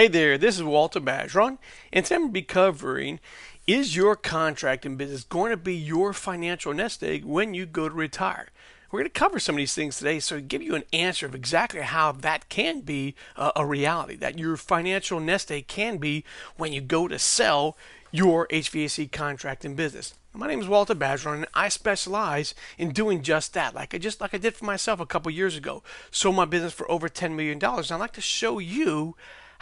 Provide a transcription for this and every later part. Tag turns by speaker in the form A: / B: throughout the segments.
A: Hey there, this is Walter Bergeron, and today I'm going to be covering, is your contracting business going to be your financial nest egg when you go to retire? We're going to cover some of these things today so to give you an answer of exactly how that can be a reality, that your financial nest egg can be when you go to sell your HVAC contracting business. My name is Walter Bergeron, and I specialize in doing just that. Like I did for myself a couple years ago. Sold my business for over $10 million. And I'd like to show you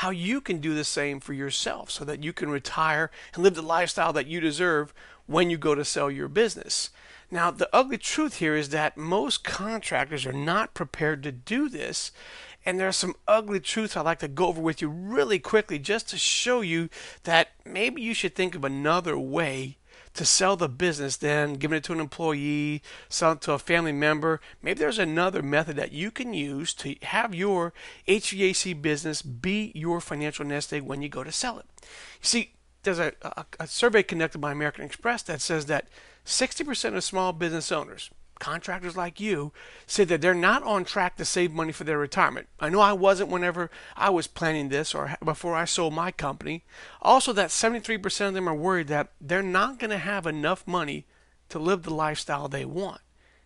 A: how you can do the same for yourself so that you can retire and live the lifestyle that you deserve when you go to sell your business. Now, the ugly truth here is that most contractors are not prepared to do this. And there are some ugly truths I'd like to go over with you really quickly just to show you that maybe you should think of another way to sell the business than giving it to an employee, selling it to a family member. Maybe there's another method that you can use to have your HVAC business be your financial nest egg when you go to sell it. You see, there's a survey conducted by American Express that says that 60% of small business owners, contractors like you, say that they're not on track to save money for their retirement. I know I wasn't whenever I was planning this or before I sold my company. Also, that 73% of them are worried that they're not going to have enough money to live the lifestyle they want.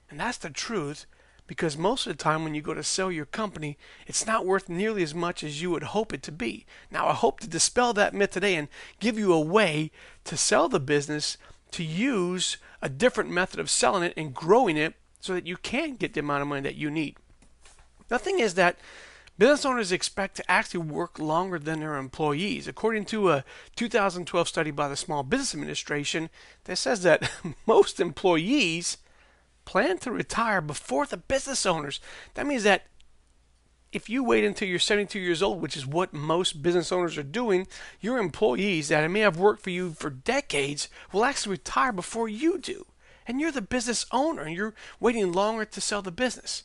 A: And that's the truth, because most of the time when you go to sell your company, it's not worth nearly as much as you would hope it to be. Now, I hope to dispel that myth today and give you a way to sell the business, to use a different method of selling it and growing it so that you can get the amount of money that you need. The thing is that business owners expect to actually work longer than their employees. According to a 2012 study by the Small Business Administration that says that most employees plan to retire before the business owners. That means that if you wait until you're 72 years old, which is what most business owners are doing, your employees that may have worked for you for decades will actually retire before you do. And you're the business owner and you're waiting longer to sell the business.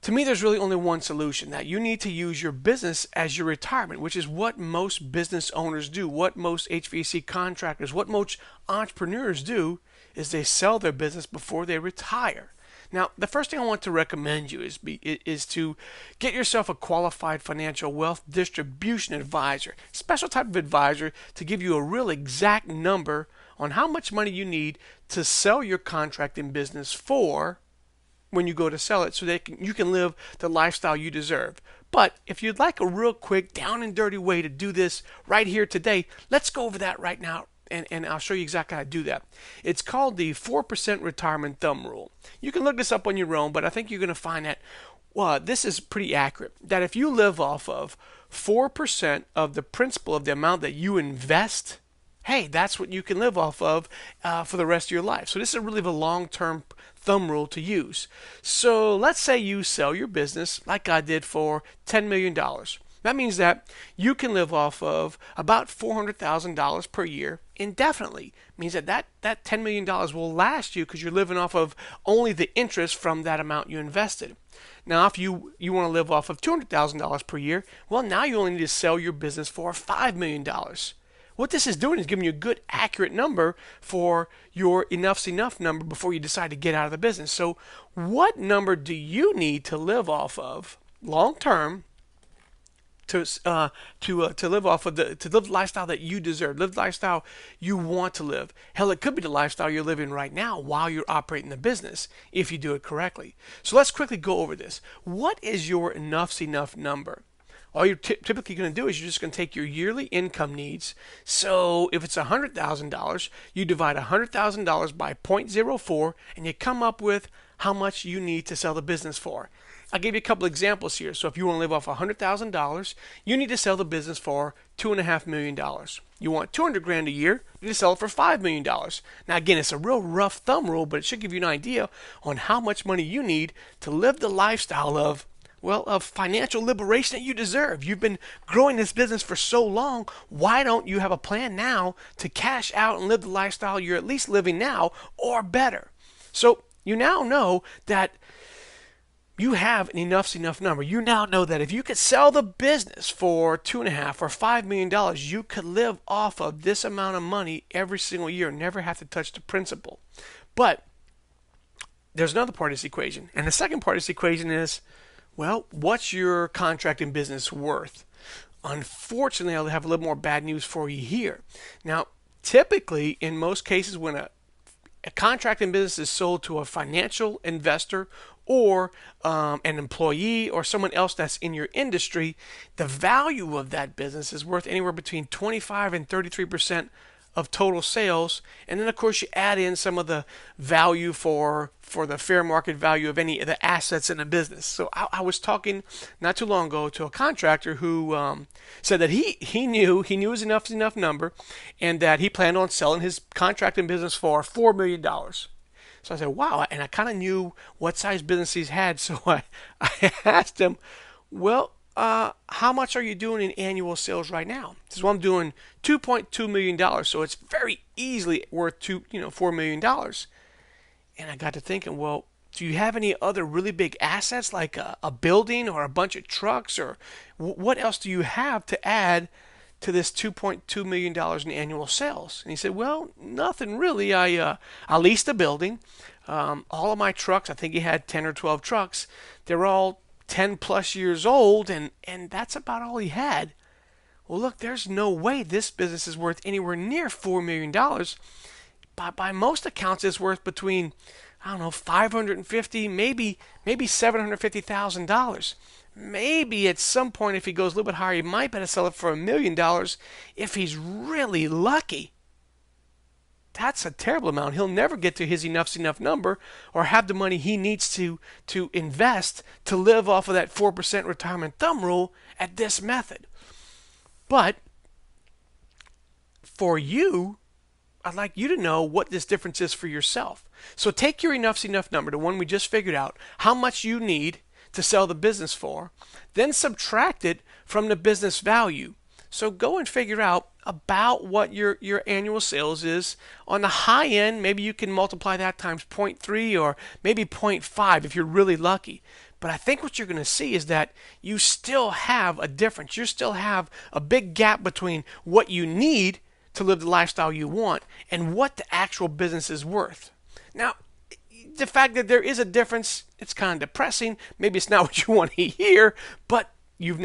A: To me, there's really only one solution, that you need to use your business as your retirement, which is what most business owners do, what most HVAC contractors, what most entrepreneurs do, is they sell their business before they retire. Now, the first thing I want to recommend you is to get yourself a qualified financial wealth distribution advisor, special type of advisor to give you a real exact number on how much money you need to sell your contracting business for when you go to sell it so that you can live the lifestyle you deserve. But if you'd like a real quick, down and dirty way to do this right here today, let's go over that right now. And I'll show you exactly how to do that. It's called the 4% retirement thumb rule. You can look this up on your own, but I think you're going to find that this is pretty accurate. That if you live off of 4% of the principal of the amount that you invest, hey, that's what you can live off of for the rest of your life. So this is really the long-term thumb rule to use. So let's say you sell your business like I did for $10 million. That means that you can live off of about $400,000 per year indefinitely. It means that $10 million will last you because you're living off of only the interest from that amount you invested. Now, if you want to live off of $200,000 per year, well, now you only need to sell your business for $5 million. What this is doing is giving you a good, accurate number for your enough's enough number before you decide to get out of the business. So what number do you need to live off of long term to live off of to live the lifestyle that you deserve, live the lifestyle you want to live? Hell, it could be the lifestyle you're living right now while you're operating the business if you do it correctly. So let's quickly go over this. What is your enough's enough number? All you're typically going to do is you're just going to take your yearly income needs. So if it's $100,000, you divide $100,000 by 0.04 and you come up with how much you need to sell the business for. I'll give you a couple examples here. So if you want to live off $100,000, you need to sell the business for $2.5 million. You want $200,000 a year, you need to sell it for $5 million. Now again, it's a real rough thumb rule, but it should give you an idea on how much money you need to live the lifestyle of financial liberation that you deserve. You've been growing this business for so long. Why don't you have a plan now to cash out and live the lifestyle you're at least living now or better? So you now know that you have an enough's enough number. You now know that if you could sell the business for $2.5 or $5 million, you could live off of this amount of money every single year and never have to touch the principal. But there's another part of this equation. And the second part of this equation is, well, what's your contracting business worth? Unfortunately, I'll have a little more bad news for you here. Now, typically, in most cases, when a contracting business is sold to a financial investor or an employee or someone else that's in your industry, the value of that business is worth anywhere between 25 and 33% of total sales. And then, of course, you add in some of the value for the fair market value of any of the assets in a business. So I was talking not too long ago to a contractor who said that he knew his enough number, and that he planned on selling his contracting business for $4 million. So I said, wow, and I kind of knew what size business he's had, so I asked him, well, how much are you doing in annual sales right now? He says, well, I'm doing $2.2 million, so it's very easily worth $4 million. And I got to thinking, well, do you have any other really big assets like a building or a bunch of trucks, or what else do you have to add to this $2.2 million in annual sales? And he said, well, nothing really. I leased a building. All of my trucks, I think he had 10 or 12 trucks, they're all 10 plus years old, and that's about all he had. Well, look, there's no way this business is worth anywhere near $4 million. By most accounts, it's worth between, I don't know, $550, maybe $750,000. Maybe at some point, if he goes a little bit higher, he might better sell it for $1 million if he's really lucky. That's a terrible amount. He'll never get to his enough number or have the money he needs to invest to live off of that 4% retirement thumb rule at this method. But for you, I'd like you to know what this difference is for yourself. So take your enough number, the one we just figured out, how much you need to sell the business for, then subtract it from the business value. So go and figure out about what your annual sales is. On the high end, maybe you can multiply that times 0.3 or maybe 0.5 if you're really lucky. But I think what you're going to see is that you still have a difference. You still have a big gap between what you need to live the lifestyle you want and what the actual business is worth. Now, the fact that there is a difference, it's kind of depressing. Maybe it's not what you want to hear, but you're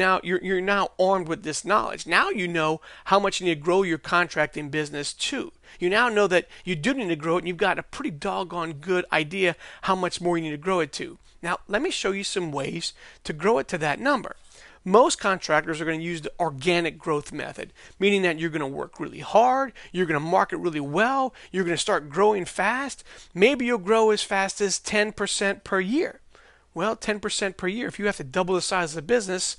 A: now armed with this knowledge. Now you know how much you need to grow your contracting business to. You now know that you do need to grow it, and you've got a pretty doggone good idea how much more you need to grow it to. Now, let me show you some ways to grow it to that number. Most contractors are going to use the organic growth method, meaning that you're going to work really hard, you're going to market really well, you're going to start growing fast. Maybe you'll grow as fast as 10% per year. Well, 10% per year, if you have to double the size of the business,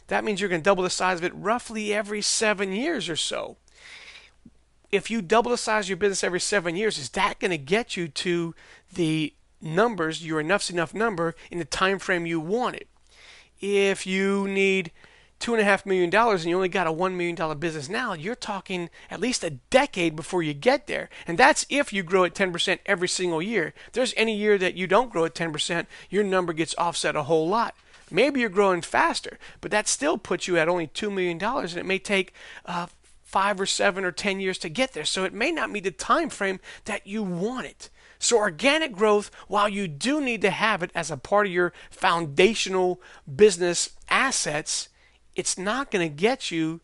A: that means you're going to double the size of it roughly every 7 years or so. If you double the size of your business every 7 years, is that going to get you to the numbers, your enough number, in the time frame you want it? If you need $2.5 million and you only got a $1 million business now, you're talking at least a decade before you get there. And that's if you grow at 10% every single year. If there's any year that you don't grow at 10%, your number gets offset a whole lot. Maybe you're growing faster, but that still puts you at only $2 million, and it may take 5 or 7 or 10 years to get there. So it may not meet the time frame that you want it. So organic growth, while you do need to have it as a part of your foundational business assets, it's not going to get you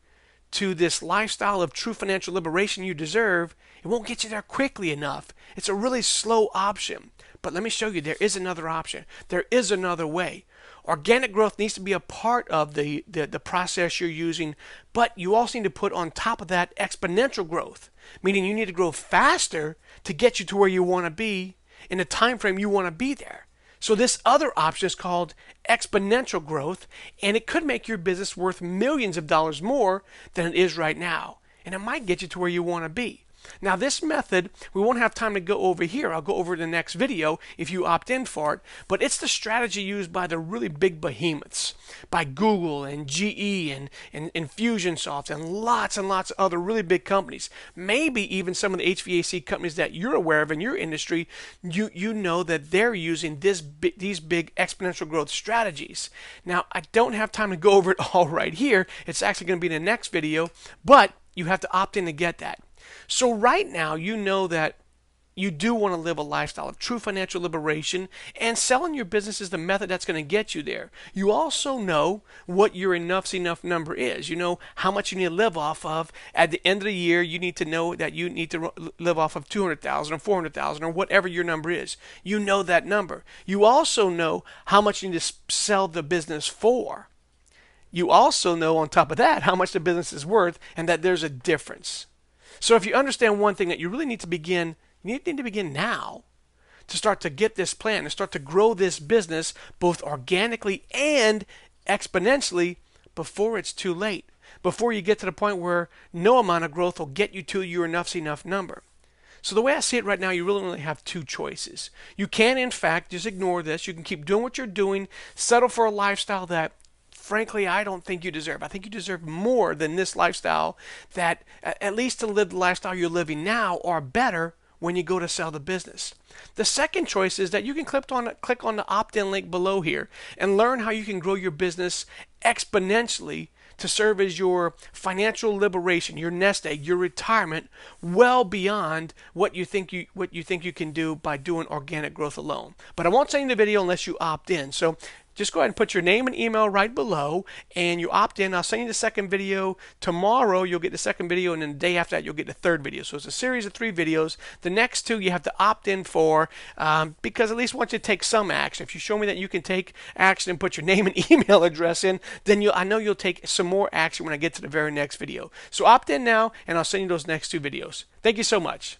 A: to this lifestyle of true financial liberation you deserve. It won't get you there quickly enough. It's a really slow option. But let me show you, there is another option. There is another way. Organic growth needs to be a part of the process you're using, but you also need to put on top of that exponential growth, meaning you need to grow faster to get you to where you want to be in the time frame you want to be there. So this other option is called exponential growth, and it could make your business worth millions of dollars more than it is right now, and it might get you to where you want to be. Now this method, we won't have time to go over here. I'll go over in the next video if you opt in for it. But it's the strategy used by the really big behemoths, by Google and GE and Infusionsoft and lots of other really big companies. Maybe even some of the HVAC companies that you're aware of in your industry, you know that they're using these big exponential growth strategies. Now, I don't have time to go over it all right here. It's actually going to be in the next video, but you have to opt in to get that. So right now, you know that you do want to live a lifestyle of true financial liberation, and selling your business is the method that's going to get you there. You also know what your enough's enough number is. You know how much you need to live off of. At the end of the year, you need to know that you need to live off of 200,000 or 400,000 or whatever your number is. You know that number. You also know how much you need to sell the business for. You also know on top of that how much the business is worth and that there's a difference. So if you understand one thing, that you really need to begin, you need to begin now to start to get this plan, to start to grow this business both organically and exponentially before it's too late, before you get to the point where no amount of growth will get you to your enough's enough number. So the way I see it right now, you really only have two choices. You can, in fact, just ignore this. You can keep doing what you're doing, settle for a lifestyle that, frankly, I don't think you deserve. I think you deserve more than this lifestyle, that at least to live the lifestyle you're living now or better when you go to sell the business. The second choice is that you can click on the opt-in link below here and learn how you can grow your business exponentially to serve as your financial liberation, your nest egg, your retirement, well beyond what you think you can do by doing organic growth alone. But I won't send you the video unless you opt in. So just go ahead and put your name and email right below, and you opt in. I'll send you the second video tomorrow. You'll get the second video, and then the day after that, you'll get the third video. So it's a series of 3 videos. The next 2 you have to opt in for, because at least once you take some action. If you show me that you can take action and put your name and email address in, then I know you'll take some more action when I get to the very next video. So opt in now, and I'll send you those next 2 videos. Thank you so much.